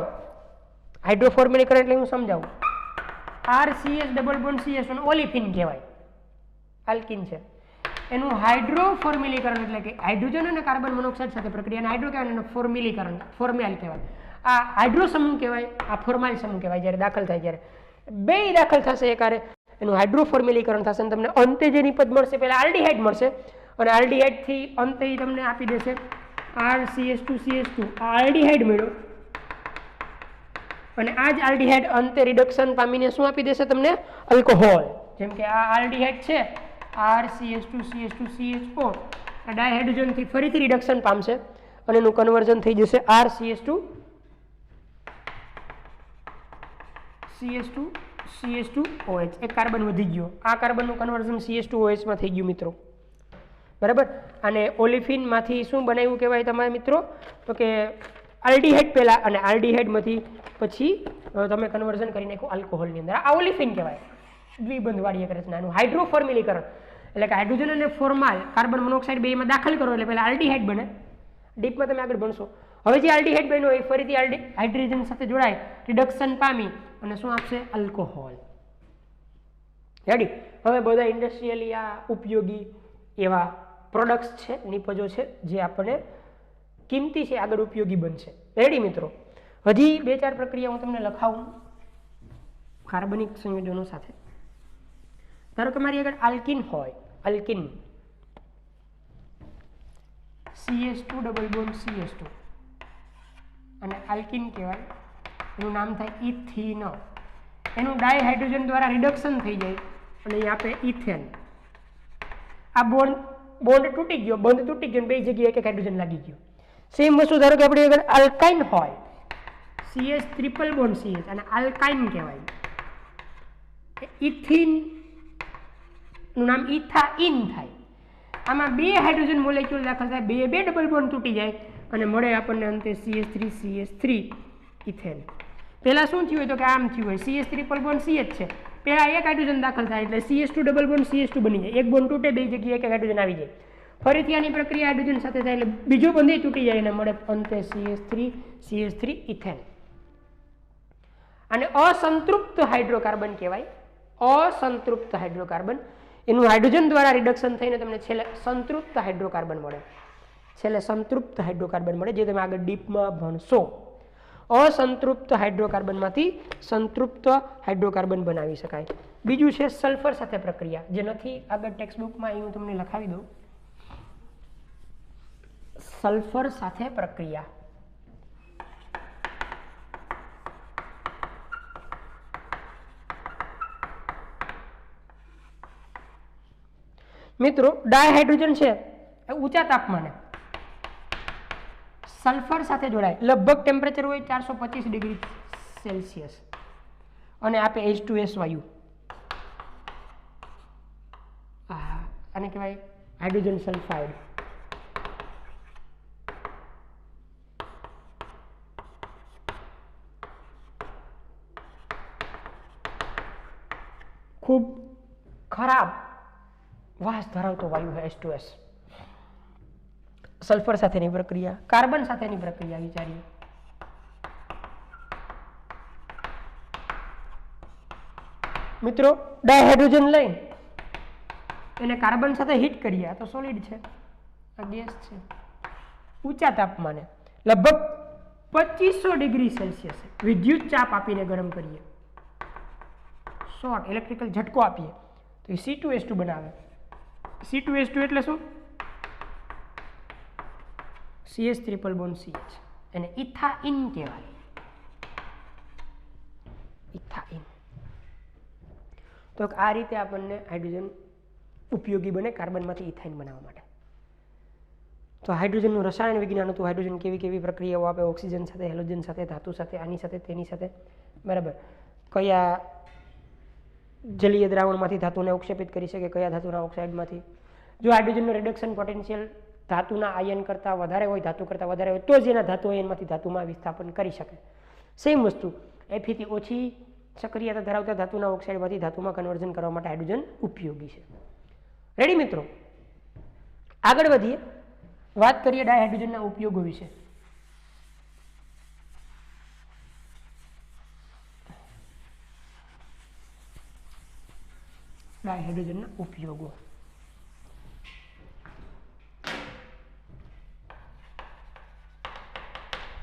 હાઇડ્રોફોર્મિલીકરણ એટલે હું સમજાવું. RCH ડબલ બોન્ડ CH1 ઓલિફિન કહેવાય, આલ્કિન છે. એનું હાઇડ્રોફોર્મિલીકરણ એટલે કે હાઇડ્રોજન અને કાર્બન મોનોક્સાઇડ સાથે પ્રક્રિયા, અને હાઇડ્રો કહેવાય, એનું ફોર્મિલીકરણ ફોર્માઇલ કહેવાય. આ હાઇડ્રો સમૂહ કહેવાય, આ ફોર્માઇલ સમૂહ કહેવાય. જ્યારે દાખલ થાય ત્યારે બે દાખલ થશે એકારે, એનું હાઇડ્રોફોર્મિલીકરણ થશે અને તમને અંતે જે નિપજ મળશે પહેલા આલ્ડીહાઇડ મળશે અને આલ્ડીહાઇડથી અંતે તમને આપી દેશે RCH2CH2 આ આલ્ડીહાઇડ મળ્યો અને આ જ આલ્ડીહાઇડ અંતે રિડક્શન પામીને શું આપી દેશે તમને આલ્કોહોલ જેમ કે આ આલ્ડીહાઇડ છે RCH2CH2CHO આ ડાયહાઇડ્રોજનથી ફરીથી રિડક્શન પામશે અને એનું કન્વર્ઝન થઈ જશે RCH2CH2OH એક કાર્બન વધી ગયો આ કાર્બનનું કન્વર્ઝન CH2OH માં થઈ ગયું મિત્રો બરાબર અને ઓલિફિનમાંથી શું બનાવ્યું કહેવાય તમારા મિત્રો તો કે આલ્ડીહાઇડ પહેલા અને આલ્ડીહાઇડમાંથી પછી તમે કન્વર્ઝન કરી નાખો આલ્કોહોલની અંદર આ ઓલિફિન કહેવાય દ્વિબંધવાળી એક રચનાનું હાઇડ્રોફોર્મિલીકરણ એટલે કે હાઇડ્રોજન અને ફોર્માલ કાર્બન મોનોક્સાઇડ બેમાં દાખલ કરો એટલે પહેલા આલ્ડીહાઇડ બને ડીપમાં તમે આગળ ભણશો હવે જે આલ્ડીહાઇડ બન્યો એ ફરીથી હાઇડ્રોજન સાથે જોડાય રિડક્શન પામી અને શું આપશે આલ્કોહોલ રેડી હવે બધા ઇન્ડસ્ટ્રીયલી આ ઉપયોગી એવા પ્રોડક્ટ્સ છે નિપજો છે જે આપણને કિંમતી છે આગળ ઉપયોગી બનશે રેડી મિત્રો હજી 2-4 પ્રક્રિયા હું તમને લખાવું કાર્બનિક સંયોજનો સાથે ધારો કે મારી આગળ આલ્કિન હોય alkyne CH2 double bond CH2 અને આલ્કિન કહેવાય એનું નામ થાય ઇથિન એનું ડાયહાઇડ્રોજન દ્વારા રિડક્શન થઈ જાય અને અહીં આપે ઇથેન આ બોન્ડ તૂટી ગયો બંધ તૂટી ગયો બે જગ્યાએ એક હાઇડ્રોજન લાગી ગયો સેમ વસ્તુ ધારો કે આપણી આગળ આલ્કાઇન હોય CH ટ્રિપલ બોન્ડ CH અને આલ્કાઇન કહેવાય ઇથિન નું નામ ઇથાઇન થાય આમાં બે હાઇડ્રોજન મોલેક્યુલ દાખલ થાય બે ડબલ બોન્ડ તૂટી જાય અને મળે આપણને અંતે CH3 ઇથેન પહેલા શું થયું હોય તો કે આમ થયું હોય CH ટ્રિપલ બોન્ડ CH છે પહેલા એક હાઇડ્રોજન દાખલ થાય એટલે CH2 ડબલ બોન્ડ CH2 બની જાય એક બોન્ડ તૂટે બે જગ્યાએ એક હાઇડ્રોજન આવી જાય ફરીથી આની પ્રક્રિયા હાઇડ્રોજન સાથે થાય એટલે બીજો બંધ તૂટી જાય અને મળે અંતે CH3 ઇથેન અને અસંતૃપ્ત હાઇડ્રોકાર્બન કહેવાય અસંતૃપ્ત હાઇડ્રોકાર્બન એનું હાઇડ્રોજન દ્વારા રિડક્શન થઈને તમને છેલ્લે સંતૃપ્ત હાઇડ્રોકાર્બન મળે જે તમે આગળ ડીપમાં ભણશો અસંતૃપ્ત હાઇડ્રોકાર્બનમાંથી સંતૃપ્ત હાઇડ્રોકાર્બન બનાવી શકાય બીજું છે સલ્ફર સાથે પ્રક્રિયા જે નથી આગળ ટેક્સ્ટબુકમાં અહીં હું તમને લખાવી દઉં સલ્ફર સાથે પ્રક્રિયા મિત્રો ડાયહાઇડ્રોજન છે ઊંચા તાપમાને સલ્ફર સાથે જોડાય લગભગ ટેમ્પરેચર હોય 425 ડિગ્રી સેલ્સિયસ અને આપે H2S વાયુ આને કહેવાય હાઇડ્રોજન સલ્ફાઇડ ખૂબ ખરાબ વાસ ધરાવતો વાયુ છે H2S સલ્ફર સાથેની પ્રક્રિયા કાર્બન સાથેની પ્રક્રિયા વિચારીએ મિત્રો ડાયહાઇડ્રોજન લઈ એને કાર્બન સાથે હીટ કરીએ તો સોલિડ છે આ ગેસ છે ઊંચા તાપમાને લગભગ 2500 ડિગ્રી સેલ્સિયસ વિદ્યુત ચાપ આપીને ગરમ કરીએ શોર્ટ ઇલેક્ટ્રિકલ ઝટકો આપીએ તો એ C2H2 બનાવે C2H2 એટલે શું CH ટ્રિપલ બોન્ડ CH એને ઇથાઇન કહેવાય ઇથાઇન તો આ રીતે આપણને હાઇડ્રોજન ઉપયોગી બને કાર્બનમાંથી ઇથાઇન બનાવવા માટે તો હાઇડ્રોજનનું રસાયણ વિજ્ઞાન હતું હાઇડ્રોજન કેવી કેવી પ્રક્રિયાઓ આપે ઓક્સિજન સાથે હેલોજન સાથે ધાતુ સાથે આની સાથે તેની સાથે બરાબર કયા જલીય દ્રાવણમાંથી ધાતુને ઉક્ષેપિત કરી શકે કયા ધાતુના ઓક્સાઇડમાંથી જો હાઇડ્રોજનનું રિડક્શન પોટેન્શિયલ ધાતુના આયન કરતાં વધારે હોય ધાતુ કરતાં વધારે હોય તો જ એના ધાતુ આયનમાંથી ધાતુમાં વિસ્થાપન કરી શકે સેમ વસ્તુ Fe થી ઓછી સક્રિયતા ધરાવતા ધાતુના ઓક્સાઇડમાંથી ધાતુમાં કન્વર્ઝન કરવા માટે હાઇડ્રોજન ઉપયોગી છે રેડી મિત્રો આગળ વધીએ વાત કરીએ ડાયહાઇડ્રોજનના ઉપયોગો વિશે ડાયહાઇડ્રોજનના ઉપયોગો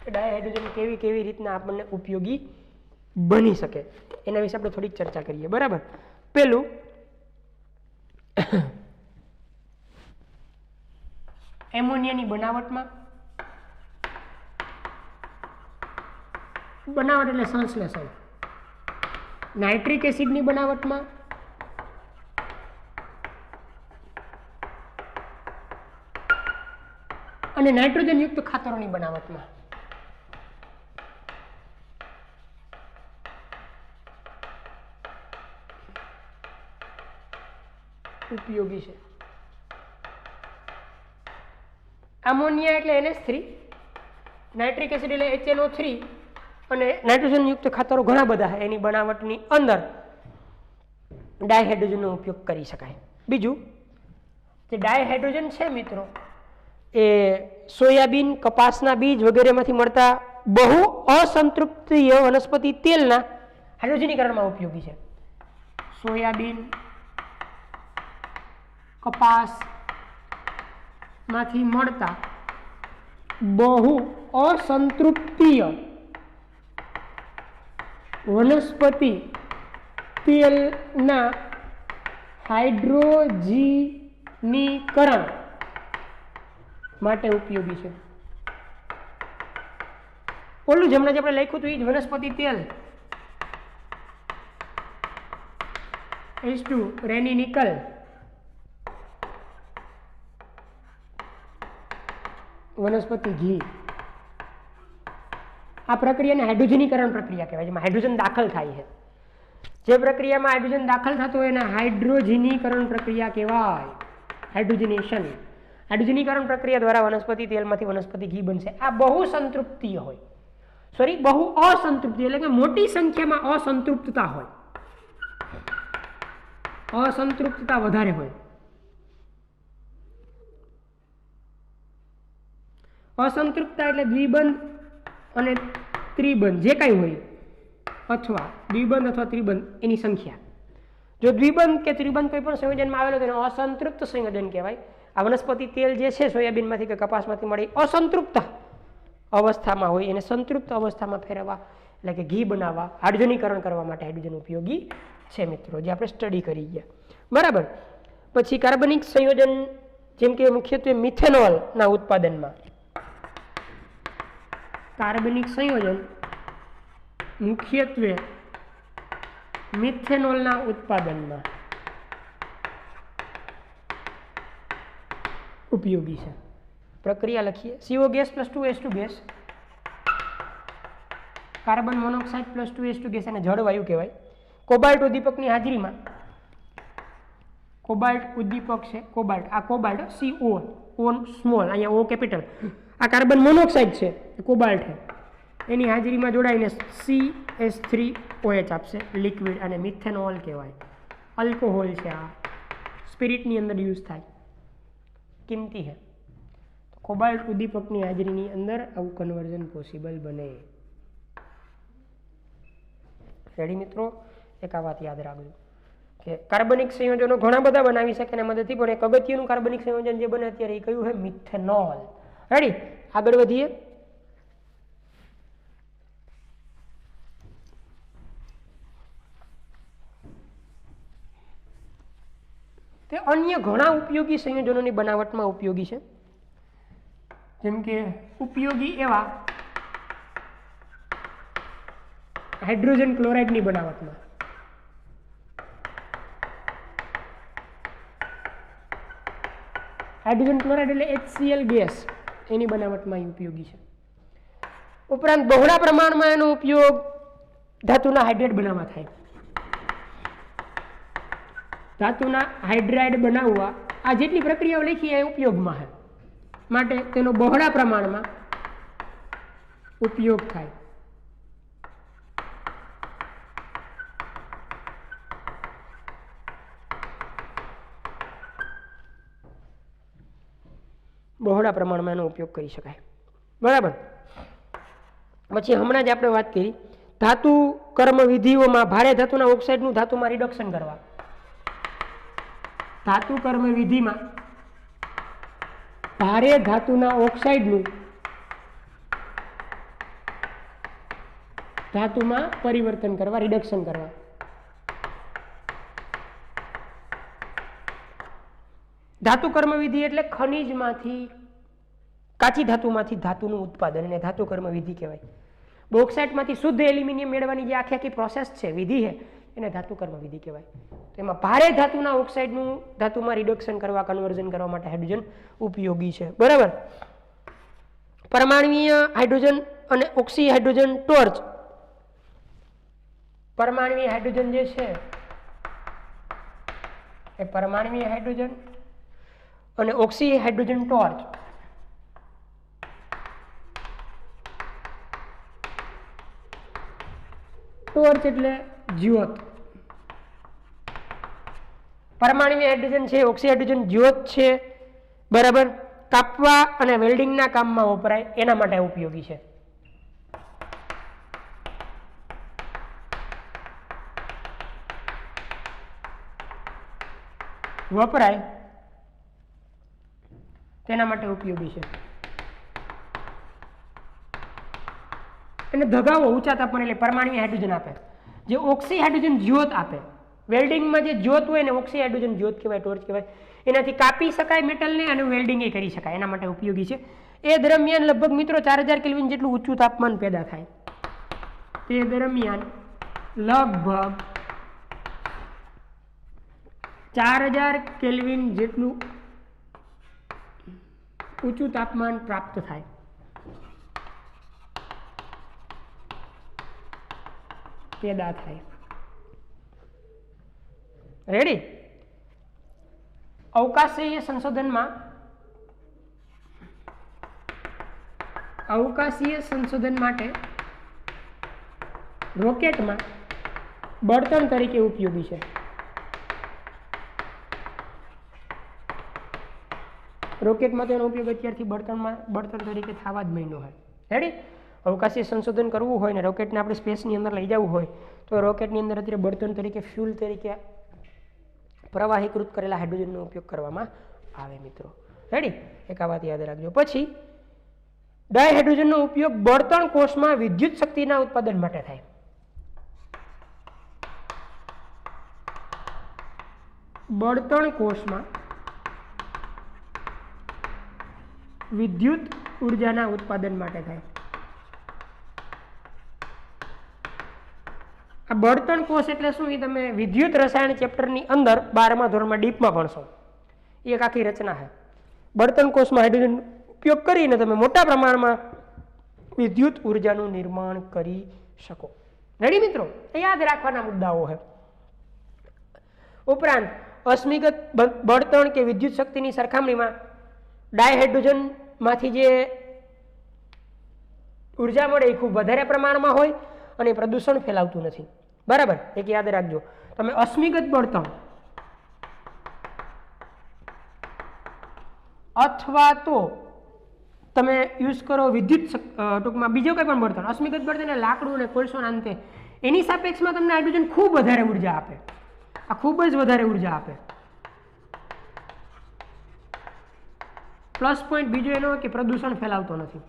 ડાયહાઇડ્રોજન કેવી કેવી રીતના આપણને ઉપયોગી બની શકે એના વિશે આપણે થોડીક ચર્ચા કરીએ બરાબર પેલું એમોનિયાની બનાવટમાં, બનાવટ એટલે સંશ્લેષણ, નાઇટ્રિક એસિડની બનાવટમાં, અને નાઇટ્રોજન યુક્ત ખાતરોની બનાવટમાં. ઉપયોગી છે. એમોનિયા એટલે NH3, નાઇટ્રિક એસિડ એટલે HNO3 અને નાઇટ્રોજન યુક્ત ખાતરો ઘણા બધા છે. એની બનાવટની અંદર ડાયહાઇડ્રોજનનો ઉપયોગ કરી શકાય. બીજું જે ડાયહાઇડ્રોજન છે મિત્રો, એ સોયાબીન, કપાસના બીજ વગેરેમાંથી મળતા બહુ અસંતૃપ્તિય વનસ્પતિ તેલના હાઇડ્રોજનીકરણમાં ઉપયોગી છે. સોયાબીન, કપાસ માંથી મળતા બહુ અસંતૃપ્તિય વનસ્પતિ તેલના હાઇડ્રોજનીકરણ માટે ઉપયોગી છે. ઓલું જેમણે જે આપણે લખ્યું હતું એ જ વનસ્પતિ તેલ H2 રેની નિકલ વનસ્પતિ ઘી. આ પ્રક્રિયાને હાઇડ્રોજનીકરણ પ્રક્રિયા કહેવાય, જેમાં હાઇડ્રોજન દાખલ થાય છે. જે પ્રક્રિયામાં હાઇડ્રોજન દાખલ થતું હોય એને હાઇડ્રોજનીકરણ પ્રક્રિયા કહેવાય. હાઇડ્રોજનેશન. હાઇડ્રોજનીકરણ પ્રક્રિયા દ્વારા વનસ્પતિ તેલમાંથી વનસ્પતિ ઘી બનશે. આ બહુ સંતૃપ્તિય હોય, સોરી બહુ અસંતૃપ્તિ એટલે કે મોટી સંખ્યામાં અસંતૃપ્તતા હોય, અસંતૃપ્તતા વધારે હોય. અસંતૃપ્તતા એટલે દ્વિબંધ અને ત્રિબંધ જે કાંઈ હોય, અથવા દ્વિબંધ અથવા ત્રિબંધ એની સંખ્યા. જો દ્વિબંધ કે ત્રિબંધ કોઈ પણ સંયોજનમાં આવેલો તેને અસંતૃપ્ત સંયોજન કહેવાય. આ વનસ્પતિ તેલ જે છે સોયાબીનમાંથી કે કપાસમાંથી મળી અસંતૃપ્ત અવસ્થામાં હોય એને સંતૃપ્ત અવસ્થામાં ફેરવવા એટલે કે ઘી બનાવવા, હાઇડ્રોજનીકરણ કરવા માટે હાઇડ્રોજન ઉપયોગી છે મિત્રો, જે આપણે સ્ટડી કરી ગયા. બરાબર. પછી કાર્બનિક સંયોજન જેમ કે મુખ્યત્વે મિથેનોલના ઉત્પાદનમાં, કાર્બનિક સંયોજન મુખ્યત્વે મિથેનોલના ઉત્પાદનમાં ઉપયોગી છે. પ્રક્રિયા લખીએ. CO gas plus 2H2 gas, carbon monoxide plus 2H2 gas અને જળવાયુ કહેવાય. કોબાલ્ટ ઉદ્દીપકની હાજરીમાં, કોબાલ્ટ ઉદ્દીપક છે કોબાલ્ટ, આ કોબાલ્ટ CO O સ્મોલ, અહીંયા O કેપિટલ, આ કાર્બન મોનોક્સાઇડ છે કોબાલ્ટ છે, એની હાજરીમાં જોડાઈને CH3OH આપશે લિક્વિડ, અને મિથેનોલ કહેવાય. આલ્કોહોલ છે, આ સ્પિરિટની અંદર યુઝ થાય, કિંમતી છે. કોબાલ્ટ ઉદ્દીપકની હાજરીની અંદર આવું કન્વર્ઝન પોસિબલ બને. રેડી મિત્રો? એક આ વાત યાદ રાખજો કે કાર્બનિક સંયોજનો ઘણા બધા બનાવી શકે એના મદદથી, પણ એક અગત્યનું કાર્બનિક સંયોજન જે બને અત્યારે એ કયું છે? મિથેનોલ. રેડી? આગળ વધીએ. તે અન્ય ઘણા ઉપયોગી સંયોજનોની બનાવટમાં ઉપયોગી છે, જેમ કે ઉપયોગી એવા હાઇડ્રોજન ક્લોરાઇડની બનાવટમાં, હાઇડ્રોજન ક્લોરાઇડ એટલે HCl ગેસ, એની બનાવટમાં ઉપયોગી છે. ઉપરાંત બહોળા પ્રમાણમાં એનો ઉપયોગ ધાતુના હાઇડ્રેટ બનાવવા થાય. ધાતુના હાઇડ્રાઇડ બનાવવા આ જેટલી પ્રક્રિયાઓ લખી એ ઉપયોગમાં છે, માટે તેનો બહોળા પ્રમાણમાં ઉપયોગ થાય. બહોળા પ્રમાણમાં એનો ઉપયોગ કરી શકાય. બરાબર. પછી હમણાં જ આપણે વાત કરી ધાતુ કર્મ વિધિઓમાં ભારે ધાતુના ઓક્સાઇડનું ધાતુમાં રિડક્શન કરવા. ધાતુ કર્મ વિધિમાં ભારે ધાતુના ઓક્સાઇડનું ધાતુમાં પરિવર્તન કરવા, રિડક્શન કરવા. ધાતુ કર્મ વિધિ એટલે ખનિજમાંથી કાચી ધાતુમાંથી ધાતુનું ઉત્પાદન એને ધાતુ કર્મ વિધિ કહેવાય. બોક્સાઇટમાંથી શુદ્ધ એલ્યુમિનિયમ મેળવવાની જે આખી પ્રોસેસ છે, વિધિ છે, એને ધાતુ કર્મ વિધિ કહેવાય. તો એમાં ભારે ધાતુના ઓક્સાઇડનું ધાતુમાં રિડક્શન કરવા, કન્વર્ઝન કરવા માટે હાઇડ્રોજન ઉપયોગી છે. બરાબર. પરમાણ્વીય હાઇડ્રોજન અને ઓક્સી હાઇડ્રોજન ટોર્ચ. પરમાણ્વીય હાઇડ્રોજન જે છે એ પરમાણ્વીય હાઇડ્રોજન અને ઓક્સી હાઇડ્રોજન ટોર્ચ ટોર્ચ એટલે જ્યોત. પરમાણ્વીય હાઇડ્રોજન છે, ઓક્સી હાઇડ્રોજન જ્યોત છે. બરાબર. કાપવા અને વેલ્ડિંગના કામમાં વપરાય એના માટે ઉપયોગી છે. વપરાય તેના માટે ઉપયોગી છે. અને ધગાવો ઊંચા તાપમાને એટલે પરમાણ્વીય હાઇડ્રોજન આપે. જે ઓક્સી હાઇડ્રોજન જ્યોત આપે, વેલ્ડિંગમાં જે જ્યોત હોય ને ઓક્સી હાઇડ્રોજન જ્યોત કહેવાય, ટોર્ચ કહેવાય. એનાથી કાપી શકાય મેટલને અને વેલ્ડિંગ એ કરી શકાય, એના માટે ઉપયોગી છે. એ દરમિયાન લગભગ મિત્રો 4000 કેલ્વિન જેટલું ઊંચું તાપમાન પેદા થાય. તે દરમિયાન લગભગ 4000 કેલ્વિન જેટલું ઊંચું તાપમાન પ્રાપ્ત થાય. પેદા થાય. રેડી. અવકાશીય સંશોધન માટે રોકેટમાં બળતણ તરીકે ઉપયોગી છે. રોકેટમાં તેનો ઉપયોગ અત્યારથી બળતણ તરીકે થવા જ માંડ્યો હોય. રેડી. અવકાશી સંશોધન કરવું હોય ને રોકેટને આપણે સ્પેસની અંદર લઈ જવું હોય તો રોકેટની અંદર અત્યારે બળતણ તરીકે, ફ્યુલ તરીકે પ્રવાહીકૃત કરેલા હાઇડ્રોજનનો ઉપયોગ કરવામાં આવે મિત્રો. રેડી. એક આ વાત યાદ રાખજો. પછી ડાયહાઇડ્રોજનનો ઉપયોગ બળતણ કોષમાં વિદ્યુત શક્તિના ઉત્પાદન માટે થાય. બળતણ કોષમાં વિદ્યુત ઉર્જાના ઉત્પાદન માટે થાય. આ બળતણ કોષ એટલે શું? એ તમે વિદ્યુત રસાયણ ચેપ્ટરની અંદર 12મા ધોરણમાં ડીપમાં ભણશો. એ એક આખી રચના છે. બળતણ કોષમાં હાઇડ્રોજન ઉપયોગ કરીને તમે મોટા પ્રમાણમાં વિદ્યુત ઉર્જાનું નિર્માણ કરી શકો. રેડી મિત્રો? એ યાદ રાખવાના મુદ્દાઓ છે. ઉપરાંત અશ્મિગત બળતણ કે વિદ્યુત શક્તિની સરખામણીમાં ડાયહાઇડ્રોજનમાંથી જે ઉર્જા મળે એ ખૂબ વધારે પ્રમાણમાં હોય અને પ્રદૂષણ ફેલાવતું નથી. બરાબર. એક યાદ રાખજો. તમે અશ્મિગત બળતણ અથવા તો તમે યુઝ કરો વિદ્યુત ટૂંકમાં બીજો કંઈ પણ બળતણ, અશ્મિગત બળતણ એટલે લાકડું અને કોલસોના અંતે, એની સાપેક્ષમાં તમને હાઇડ્રોજન ખૂબ વધારે ઉર્જા આપે. આ ખૂબ જ વધારે ઉર્જા આપે. પ્લસ પોઈન્ટ બીજો એનો કે પ્રદૂષણ ફેલાવતો નથી.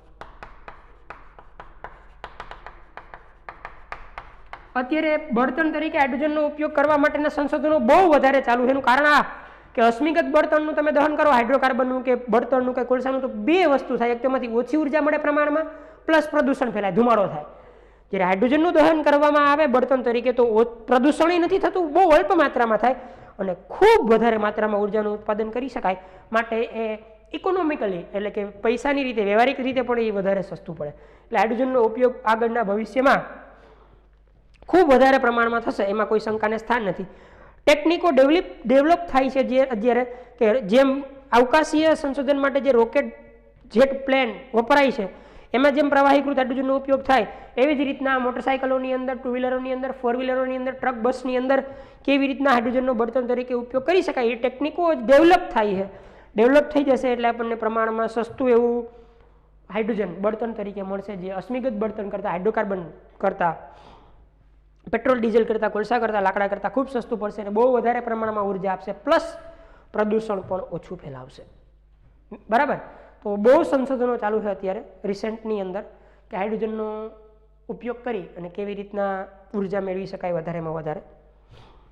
અત્યારે બળતણ તરીકે હાઇડ્રોજનનો ઉપયોગ કરવા માટેના સંશોધનો બહુ વધારે ચાલુ છે. એનું કારણ આ કે અશ્મિગત બળતણનું તમે દહન કરો, હાઇડ્રોકાર્બનનું કે બળતણનું કે કોલસાનું, તો બે વસ્તુ થાય. એક તેમાંથી ઓછી ઉર્જા મળે પ્રમાણમાં, પ્લસ પ્રદૂષણ ફેલાય, ધુમાડો થાય. જ્યારે હાઇડ્રોજનનું દહન કરવામાં આવે બળતણ તરીકે તો પ્રદૂષણ નથી થતું, બહુ અલ્પ માત્રામાં થાય અને ખૂબ વધારે માત્રામાં ઉર્જાનું ઉત્પાદન કરી શકાય. માટે એ ઇકોનોમિકલી એટલે કે પૈસાની રીતે, વ્યવહારિક રીતે પણ એ વધારે સસ્તું પડે. એટલે હાઇડ્રોજનનો ઉપયોગ આગળના ભવિષ્યમાં ખૂબ વધારે પ્રમાણમાં થશે, એમાં કોઈ શંકાને સ્થાન નથી. ટેકનિકો ડેવલપ થાય છે જે અત્યારે કે જેમ અવકાશીય સંશોધન માટે જે રોકેટ જેટ પ્લેન વપરાય છે એમાં જેમ પ્રવાહીકૃત હાઇડ્રોજનનો ઉપયોગ થાય એવી જ રીતના મોટરસાઇકલોની અંદર, ટુ વ્હીલરોની અંદર, ફોર વ્હીલરોની અંદર, ટ્રક બસની અંદર કેવી રીતના હાઇડ્રોજનનો બળતણ તરીકે ઉપયોગ કરી શકાય એ ટેકનિકો ડેવલપ થાય છે. ડેવલપ થઈ જશે એટલે આપણને પ્રમાણમાં સસ્તું એવું હાઇડ્રોજન બળતણ તરીકે મળશે, જે અશ્મિગત બળતણ કરતાં, હાઇડ્રોકાર્બન કરતાં, પેટ્રોલ ડીઝલ કરતાં, કોલસા કરતાં, લાકડા કરતાં ખૂબ સસ્તું પડશે અને બહુ વધારે પ્રમાણમાં ઉર્જા આપશે, પ્લસ પ્રદૂષણ પણ ઓછું ફેલાવશે. બરાબર. તો બહુ સંશોધનો ચાલુ છે અત્યારે રિસેન્ટની અંદર કે હાઇડ્રોજનનો ઉપયોગ કરી અને કેવી રીતના ઉર્જા મેળવી શકાય વધારેમાં વધારે.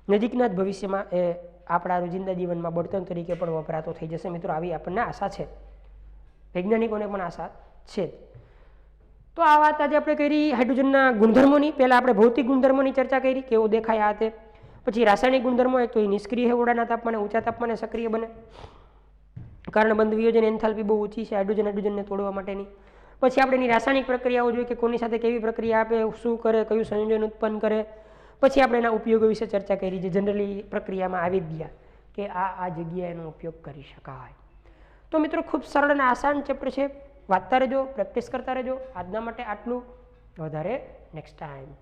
નજીકના જ ભવિષ્યમાં એ આપણા રોજિંદા જીવનમાં બળતણ તરીકે પણ વપરાતો થઈ જશે મિત્રો, આવી આપણને આશા છે. વૈજ્ઞાનિકોને પણ આશા છે જ. તો આ વાત આજે આપણે કરી હાઇડ્રોજનના ગુણધર્મોની. પહેલાં આપણે ભૌતિક ગુણધર્મોની ચર્ચા કરી, કેવો દેખાય આ તે. પછી રાસાયણિક ગુણધર્મો, એક તો એ નિષ્ક્રિય ઓરડાના તાપમાને, ઊંચા તાપમાને સક્રિય બને, કારણ બંધ વિયોજન એન્થાલ્પી બહુ ઊંચી છે હાઇડ્રોજનને તોડવા માટેની. પછી આપણે એની રાસાયણિક પ્રક્રિયાઓ જોઈએ કે કોની સાથે કેવી પ્રક્રિયા આપે, શું કરે, કયું સંયોજન ઉત્પન્ન કરે. પછી આપણે એના ઉપયોગો વિશે ચર્ચા કરી, જે જનરલી પ્રક્રિયામાં આવી જ ગયા કે આ જગ્યાએ એનો ઉપયોગ કરી શકાય. તો મિત્રો ખૂબ સરળ અને આસાન ચેપ્ટર છે, વાંચતા રહેજો, પ્રેક્ટિસ કરતા રહેજો. આજના માટે આટલું, વધારે નેક્સ્ટ ટાઈમ.